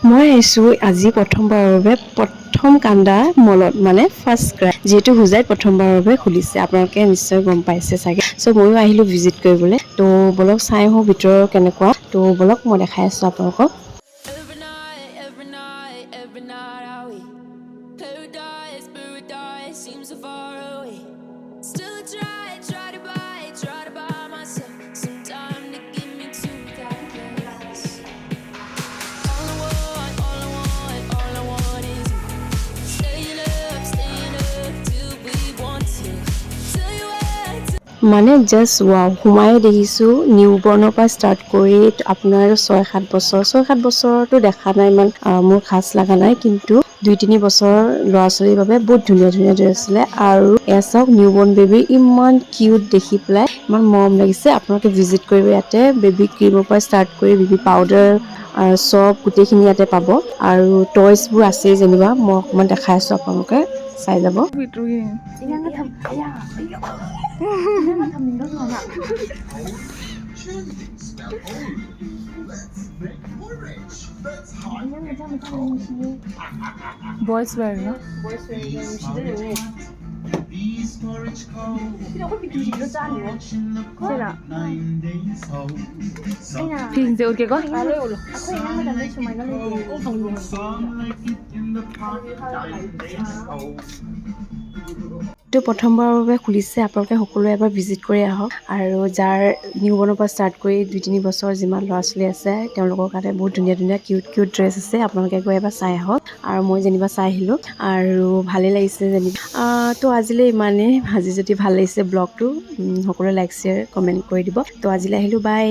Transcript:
মই আহিছোঁ আজি প্ৰথমবাৰৰ বাবে প্ৰথম কান্দা মলত মানে ফাৰ্ষ্ট ক্ৰাই যিহেতু হোজাইত প্ৰথমবাৰৰ বাবে খুলিছে আপোনালোকে নিশ্চয় গম পাইছে চাগে চ' ময়ো আহিলোঁ ভিজিট কৰিবলৈ ত' বলক চাই আহোঁ ভিতৰৰ কেনেকুৱা ত' বলক মই দেখাই আছোঁ আপোনালোকক Every night are we paradise, paradise seems so far away. Still try to buy myself some time to get me to that place. All I want is you. Staying up till we want to. Tell you where. মানে just wow সোমাই দেখিছোঁ নিউবৰ্ণৰ পৰা start কৰি আপোনাৰ 6-7 বছৰতো দেখা নাই ইমান মোৰ খাচ লগা নাই কিন্তু 2-3 বছৰ ল'ৰা ছোৱালীৰ বাবে বহুত ধুনীয়া ধুনীয়া ড্ৰেছ আছিলে আৰু এয়া চাওক নিউবৰ্ণ বেবী ইমান কিউট দেখি পেলাই ইমান মৰম লাগিছে আপোনালোকে ভিজিট কৰিব ইয়াতে বেবী ক্ৰীমৰ পৰা ষ্টাৰ্ট কৰি বেবী পাউডাৰ চব গোটেইখিনি ইয়াতে পাব আৰু টয়ছবোৰ আছেই যেনিবা মই অকণমান দেখাই আছোঁ আপোনালোকে চাই যাব Boys wear no? Pink udah kok? তো প্ৰথমবাৰৰ বাবে খুলিছে আপোনালোকে সকলোৱে এবাৰ ভিজিট কৰি আহক আৰু যাৰ নিউবৰ্ণৰ পৰা ষ্টাৰ্ট কৰি 2-3 বছৰ যিমান ল'ৰা ছোৱালী আছে তেওঁলোকৰ কাৰণে বহুত ধুনীয়া ধুনীয়া কিউট ড্ৰেছ আছে আপোনালোকে গৈ এবাৰ চাই আহক আৰু মই যেনিবা চাই আহিলোঁ আৰু ভালেই লাগিছে যেনিবা তো আজিলৈ ইমানেই আজি যদি ভাল লাগিছে ব্লগটো সকলোৱে লাইক শ্বেয়াৰ কমেণ্ট কৰি দিব তো আজিলৈ আহিলোঁ বাই